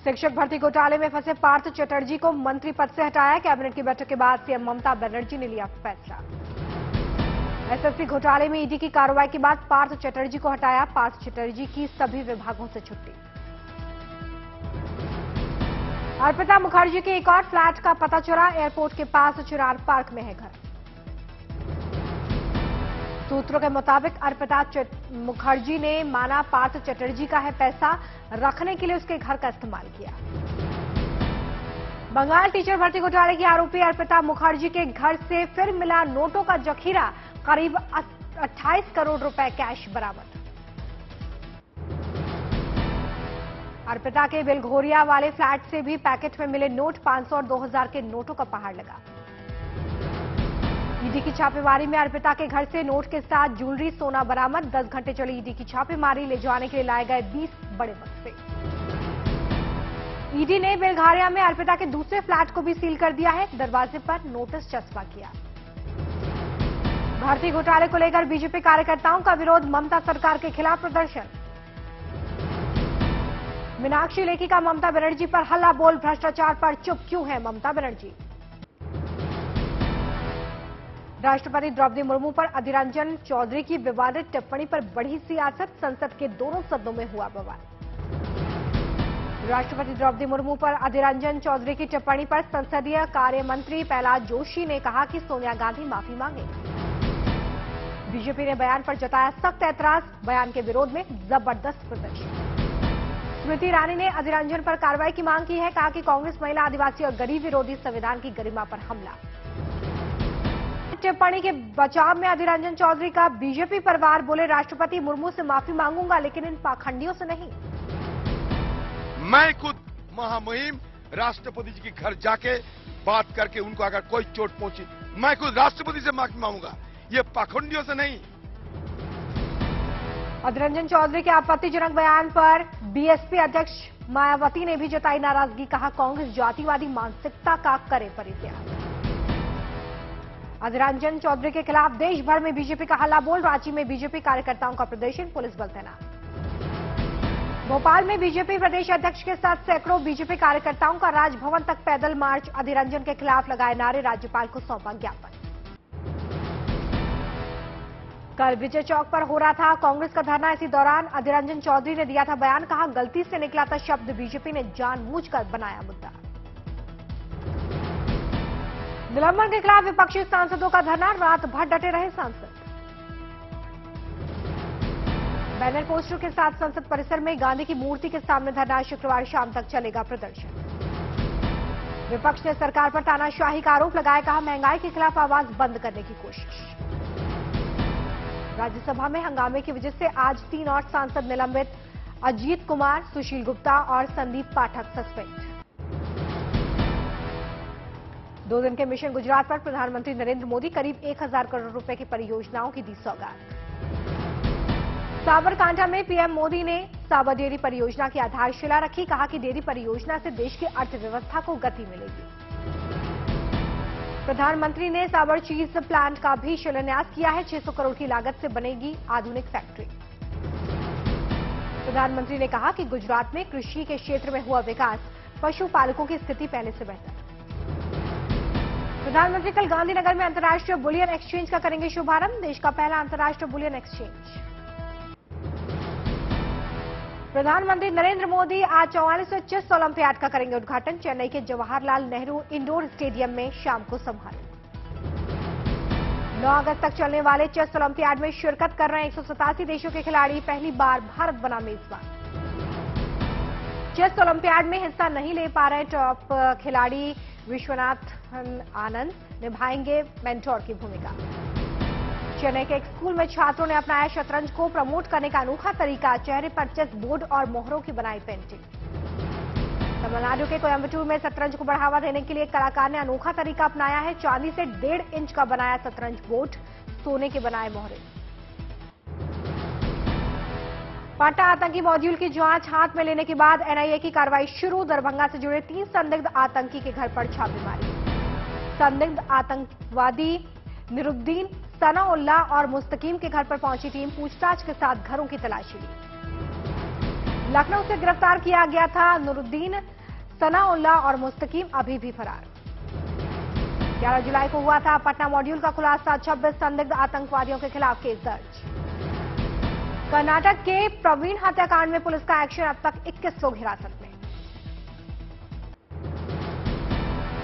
शिक्षक भर्ती घोटाले में फंसे पार्थ चटर्जी को मंत्री पद से हटाया। कैबिनेट की बैठक के बाद सीएम ममता बनर्जी ने लिया फैसला। एसएससी घोटाले में ईडी की कार्रवाई के बाद पार्थ चटर्जी को हटाया। पार्थ चटर्जी की सभी विभागों से छुट्टी। अर्पिता मुखर्जी के एक और फ्लैट का पता चला। एयरपोर्ट के पास चिरार पार्क में है घर। सूत्रों के मुताबिक अर्पिता मुखर्जी ने माना पार्थ चटर्जी का है पैसा, रखने के लिए उसके घर का इस्तेमाल किया। बंगाल टीचर भर्ती घोटाले की आरोपी अर्पिता मुखर्जी के घर से फिर मिला नोटों का जखीरा। करीब 28 करोड़ रुपए कैश बरामद। अर्पिता के बेलघोरिया वाले फ्लैट से भी पैकेट में मिले नोट। 500 और 2000 के नोटों का पहाड़ लगा। ईडी की छापेमारी में अर्पिता के घर से नोट के साथ ज्वेलरी, सोना बरामद। 10 घंटे चली ईडी की छापेमारी। ले जाने के लिए लाए गए 20 बड़े बक्से। ईडी ने बेलघारिया में अर्पिता के दूसरे फ्लैट को भी सील कर दिया है। दरवाजे पर नोटिस चस्पा किया। भर्ती घोटाले को लेकर बीजेपी कार्यकर्ताओं का विरोध। ममता सरकार के खिलाफ प्रदर्शन। मीनाक्षी लेखी का ममता बनर्जी पर हल्ला बोल। भ्रष्टाचार पर चुप क्यों है ममता बनर्जी। राष्ट्रपति द्रौपदी मुर्मू पर अधीर रंजन चौधरी की विवादित टिप्पणी पर बढ़ी सियासत। संसद के दोनों सदनों में हुआ बवाल। राष्ट्रपति द्रौपदी मुर्मू पर अधीर रंजन चौधरी की टिप्पणी पर संसदीय कार्य मंत्री प्रहलाद जोशी ने कहा कि सोनिया गांधी माफी मांगे। बीजेपी ने बयान पर जताया सख्त ऐतराज। बयान के विरोध में जबरदस्त प्रदर्शन। स्मृति ईरानी ने अधीर रंजन पर कार्रवाई की मांग की है। कहा कि कांग्रेस महिला, आदिवासी और गरीब विरोधी संविधान की गरिमा पर हमला। टिप्पणी के बचाव में अधीर रंजन चौधरी का बीजेपी परिवार बोले, राष्ट्रपति मुर्मू से माफी मांगूंगा लेकिन इन पाखंडियों से नहीं। मैं खुद महामहिम राष्ट्रपति जी के घर जाके बात करके उनको अगर कोई चोट पहुंची, मैं खुद राष्ट्रपति से माफी मांगूंगा, ये पाखंडियों से नहीं। अधीर रंजन चौधरी के आपत्तिजनक बयान पर बीएसपी अध्यक्ष मायावती ने भी जताई नाराजगी। कहा कांग्रेस जातिवादी मानसिकता का करे परित्याग। अधीर रंजन चौधरी के खिलाफ देश भर में बीजेपी का हल्ला बोल। रांची में बीजेपी कार्यकर्ताओं का प्रदर्शन, पुलिस बल तैनात। भोपाल में बीजेपी प्रदेश अध्यक्ष के साथ सैकड़ों बीजेपी कार्यकर्ताओं का राजभवन तक पैदल मार्च। अधीर रंजन के खिलाफ लगाए नारे, राज्यपाल को सौंपा ज्ञापन। कल विजय चौक पर हो रहा था कांग्रेस का धरना। इसी दौरान अधीर रंजन चौधरी ने दिया था बयान। कहा गलती से निकला था शब्द, बीजेपी ने जानबूझकर बनाया मुद्दा। निलंबन के खिलाफ विपक्षी सांसदों का धरना। रात भर डटे रहे सांसद। बैनर पोस्टर के साथ संसद परिसर में गांधी की मूर्ति के सामने धरना। शुक्रवार शाम तक चलेगा प्रदर्शन। विपक्ष ने सरकार पर तानाशाही का आरोप लगाया। कहा महंगाई के खिलाफ आवाज बंद करने की कोशिश। राज्यसभा में हंगामे की वजह से आज 3 और सांसद निलंबित। अजीत कुमार, सुशील गुप्ता और संदीप पाठक सस्पेंड। 2 दिन के मिशन गुजरात पर प्रधानमंत्री नरेंद्र मोदी करीब 1000 करोड़ रुपए की परियोजनाओं की दी सौगात। साबरकांठा में पीएम मोदी ने साबर डेयरी परियोजना की आधारशिला रखी। कहा कि डेयरी परियोजना से देश की अर्थव्यवस्था को गति मिलेगी। प्रधानमंत्री ने साबर चीज प्लांट का भी शिलान्यास किया है। 600 करोड़ की लागत से बनेगी आधुनिक फैक्ट्री। प्रधानमंत्री ने कहा कि गुजरात में कृषि के क्षेत्र में हुआ विकास, पशुपालकों की स्थिति पहले से बेहतर। प्रधानमंत्री कल गांधीनगर में अंतर्राष्ट्रीय बुलियन एक्सचेंज का करेंगे शुभारंभ। देश का पहला अंतर्राष्ट्रीय बुलियन एक्सचेंज। प्रधानमंत्री नरेंद्र मोदी आज 44वें चेस ओलंपियाड का करेंगे उद्घाटन। चेन्नई के जवाहरलाल नेहरू इंडोर स्टेडियम में शाम को समारोह। 9 अगस्त तक चलने वाले चेस ओलंपियाड में शिरकत कर रहे 187 देशों के खिलाड़ी। पहली बार भारत बना मेजबान। चेस ओलंपियाड में हिस्सा नहीं ले पा रहे टॉप खिलाड़ी विश्वनाथन आनंद निभाएंगे मेंटोर की भूमिका। चेन्नई के एक स्कूल में छात्रों ने अपनाया शतरंज को प्रमोट करने का अनोखा तरीका। चेहरे पर चेस बोर्ड और मोहरों की बनाई पेंटिंग। तमिलनाडु के कोयम्बटूर में शतरंज को बढ़ावा देने के लिए कलाकार ने अनोखा तरीका अपनाया है। चांदी से 1.5 इंच का बनाया शतरंज बोर्ड, सोने के बनाए मोहरे। पाटा आतंकी मॉड्यूल की जांच हाथ में लेने के बाद एनआईए की कार्रवाई शुरू। दरभंगा से जुड़े 3 संदिग्ध आतंकी के घर पर छापेमारी। संदिग्ध आतंकवादी निरुद्दीन, सनाउल्लाह और मुस्तकीम के घर पर पहुंची टीम पूछताछ के साथ घरों की तलाशी ली। लखनऊ से गिरफ्तार किया गया था नूरुद्दीन, सनाउल्लाह और मुस्तकीम अभी भी फरार। 11 जुलाई को हुआ था पटना मॉड्यूल का खुलासा, 26 संदिग्ध आतंकवादियों के खिलाफ केस दर्ज। कर्नाटक के प्रवीण हत्याकांड में पुलिस का एक्शन, अब तक 21 लोग हिरासत में।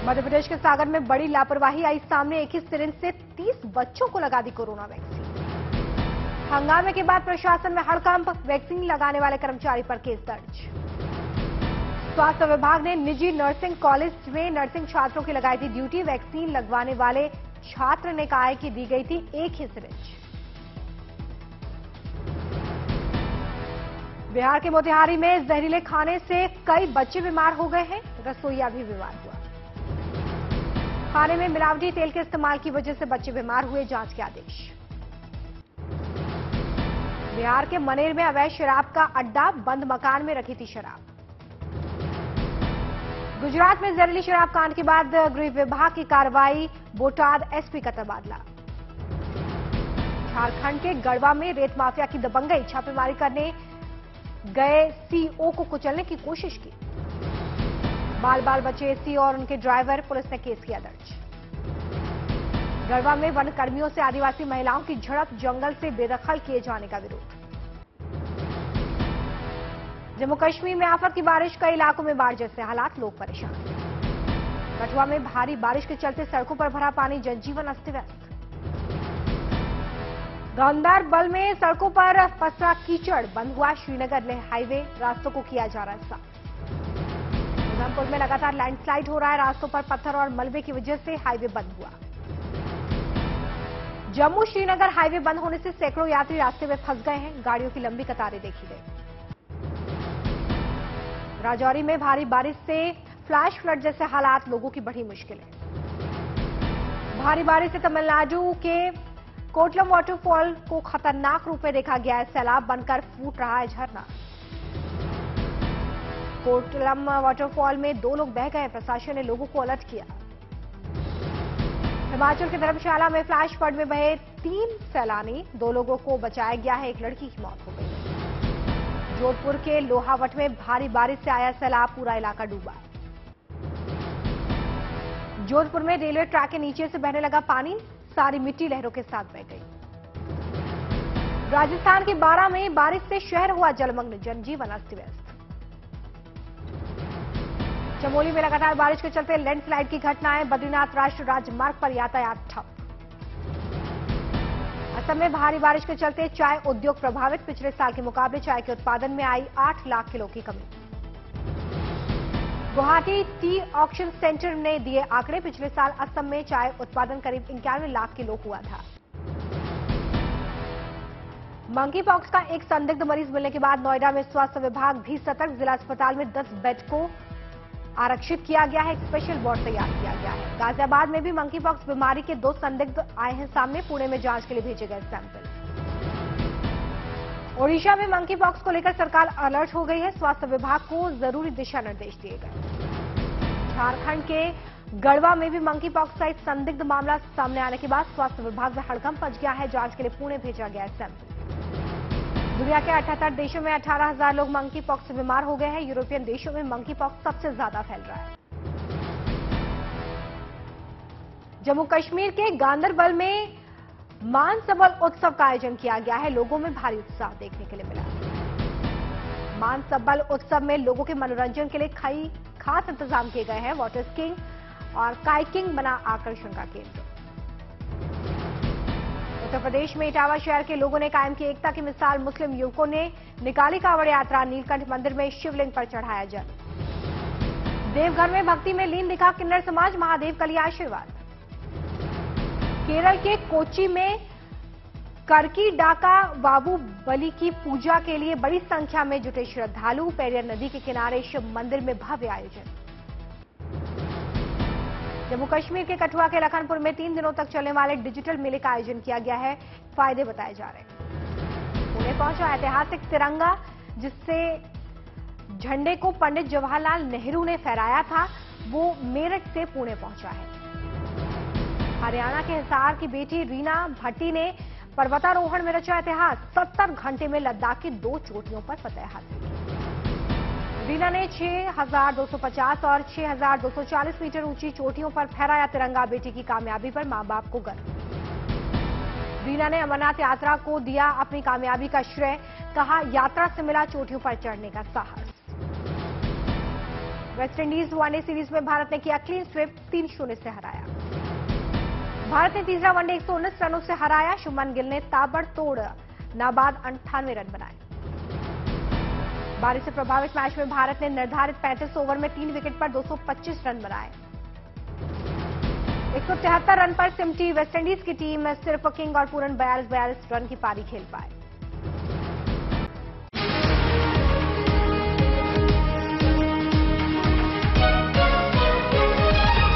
मध्य प्रदेश के सागर में बड़ी लापरवाही आई सामने, एक ही सिरिंज से 30 बच्चों को लगा दी कोरोना वैक्सीन। हंगामे के बाद प्रशासन में हड़कंप, वैक्सीन लगाने वाले कर्मचारी पर केस दर्ज। स्वास्थ्य विभाग ने निजी नर्सिंग कॉलेज में नर्सिंग छात्रों की लगाई थी ड्यूटी, वैक्सीन लगवाने वाले छात्र ने कहा है कि दी गई थी एक ही सिरिंज। बिहार के मोतिहारी में जहरीले खाने से कई बच्चे बीमार हो गए हैं, रसोइया भी बीमार हुआ। खाने में मिलावटी तेल के इस्तेमाल की वजह से बच्चे बीमार हुए, जांच के आदेश। बिहार के मनेर में अवैध शराब का अड्डा, बंद मकान में रखी थी शराब। गुजरात में जहरीली शराब कांड के बाद गृह विभाग की कार्रवाई, बोटाद एसपी का तबादला। झारखंड के गढ़वा में रेत माफिया की दबंगई, छापेमारी करने गए सीओ को कुचलने की कोशिश की। बाल बाल बचे सीओ और उनके ड्राइवर, पुलिस ने केस किया दर्ज। गढ़वा में वन कर्मियों से आदिवासी महिलाओं की झड़प, जंगल से बेदखल किए जाने का विरोध। जम्मू कश्मीर में आफत की बारिश, कई इलाकों में बाढ़ जैसे हालात, लोग परेशान। कठुआ में भारी बारिश के चलते सड़कों पर भरा पानी, जनजीवन अस्त व्यस्त। गांदरबल में सड़कों पर पसरा कीचड़, बंद हुआ श्रीनगर लेह हाईवे, रास्तों को किया जा रहा है साफ। उधमपुर में लगातार लैंडस्लाइड हो रहा है, रास्तों पर पत्थर और मलबे की वजह से हाईवे बंद हुआ। जम्मू श्रीनगर हाईवे बंद होने से सैकड़ों यात्री रास्ते में फंस गए हैं, गाड़ियों की लंबी कतारें देखी गई। राजौरी में भारी बारिश से फ्लैश फ्लड जैसे हालात, लोगों की बढ़ी मुश्किलें। भारी बारिश से तमिलनाडु के कोटलम वाटरफॉल को खतरनाक रूप में देखा गया है, सैलाब बनकर फूट रहा है झरना। कोटलम वाटरफॉल में 2 लोग बह गए, प्रशासन ने लोगों को अलर्ट किया। हिमाचल के धर्मशाला में फ्लैश फ्लड में बहे 3 सैलानी, 2 लोगों को बचाया गया है, एक लड़की की मौत हो गई। जोधपुर के लोहावट में भारी बारिश से आया सैलाब, पूरा इलाका डूबा। जोधपुर में रेलवे ट्रैक के नीचे से बहने लगा पानी, सारी मिट्टी लहरों के साथ बह गई। राजस्थान के बारां में बारिश से शहर हुआ जलमग्न, जनजीवन अस्त व्यस्त। चमोली में लगातार बारिश के चलते लैंडस्लाइड की घटनाएं, बद्रीनाथ राष्ट्रीय राजमार्ग पर यातायात ठप। असम में भारी बारिश के चलते चाय उद्योग प्रभावित, पिछले साल के मुकाबले चाय के उत्पादन में आई 8 लाख किलो की कमी। गुवाहाटी टी ऑक्शन सेंटर ने दिए आंकड़े, पिछले साल असम में चाय उत्पादन करीब 91 लाख किलो हुआ था। मंकी पॉक्स का एक संदिग्ध मरीज मिलने के बाद नोएडा में स्वास्थ्य विभाग भी सतर्क, जिला अस्पताल में 10 बेड को आरक्षित किया गया है, एक स्पेशल वार्ड तैयार किया गया है। गाजियाबाद में भी मंकी पॉक्स बीमारी के 2 संदिग्ध आए हैं सामने, पुणे में जांच के लिए भेजे गए सैंपल। ओडिशा में मंकी पॉक्स को लेकर सरकार अलर्ट हो गई है, स्वास्थ्य विभाग को जरूरी दिशा निर्देश दिए गए। झारखंड के गढ़वा में भी मंकी पॉक्स का एक संदिग्ध मामला सामने आने के बाद स्वास्थ्य विभाग में हड़कंप मच गया है, जांच के लिए पुणे भेजा गया है सैंपल। दुनिया के 78 देशों में 18,000 लोग मंकी पॉक्स से बीमार हो गए हैं, यूरोपियन देशों में मंकी पॉक्स सबसे ज्यादा फैल रहा है। जम्मू कश्मीर के गांदरबल में मानसबल उत्सव का आयोजन किया गया है, लोगों में भारी उत्साह देखने के लिए मिला। मानसबल उत्सव में लोगों के मनोरंजन के लिए कई खास इंतजाम किए गए हैं, वाटर स्कीइंग और काइकिंग बना आकर्षण का केंद्र। उत्तर प्रदेश में इटावा शहर के लोगों ने कायम की एकता की मिसाल, मुस्लिम युवकों ने निकाली कांवड़ यात्रा, नीलकंठ मंदिर में शिवलिंग पर चढ़ाया जल। देवघर में भक्ति में लीन दिखा किन्नर समाज, महादेव का लिया आशीर्वाद। केरल के कोच्चि में करकी डाका बाबू बलि की पूजा के लिए बड़ी संख्या में जुटे श्रद्धालु, पेरियर नदी के किनारे शिव मंदिर में भव्य आयोजन। जम्मू कश्मीर के कठुआ के लखनपुर में 3 दिनों तक चलने वाले डिजिटल मेले का आयोजन किया गया है, फायदे बताए जा रहे हैं। पुणे पहुंचा ऐतिहासिक तिरंगा, जिससे झंडे को पंडित जवाहरलाल नेहरू ने फहराया था, वो मेरठ से पुणे पहुंचा है। हरियाणा के हिसार की बेटी रीना भट्टी ने पर्वतारोहण में रचा इतिहास, 70 घंटे में लद्दाख की 2 चोटियों पर फतह हासिल की। वीना ने 6,250 और 6,240 मीटर ऊंची चोटियों पर फहराया तिरंगा। बेटी की कामयाबी पर मां बाप को गर्व। वीना ने अमरनाथ यात्रा को दिया अपनी कामयाबी का श्रेय। कहा, यात्रा से मिला चोटियों पर चढ़ने का साहस। वेस्टइंडीज वनडे सीरीज में भारत ने किया क्लीन स्वीप, 3-0 से हराया। भारत ने तीसरा वनडे 119 रनों से हराया। शुभमन गिल ने ताबड़तोड़ नाबाद 98 रन बनाए। बारिश से प्रभावित मैच में भारत ने निर्धारित 35 ओवर में 3 विकेट पर 225 रन बनाए। 173 रन पर सिमटी वेस्टइंडीज की टीम सिर्फ किंग और पूरन 42 रन की पारी खेल पाए।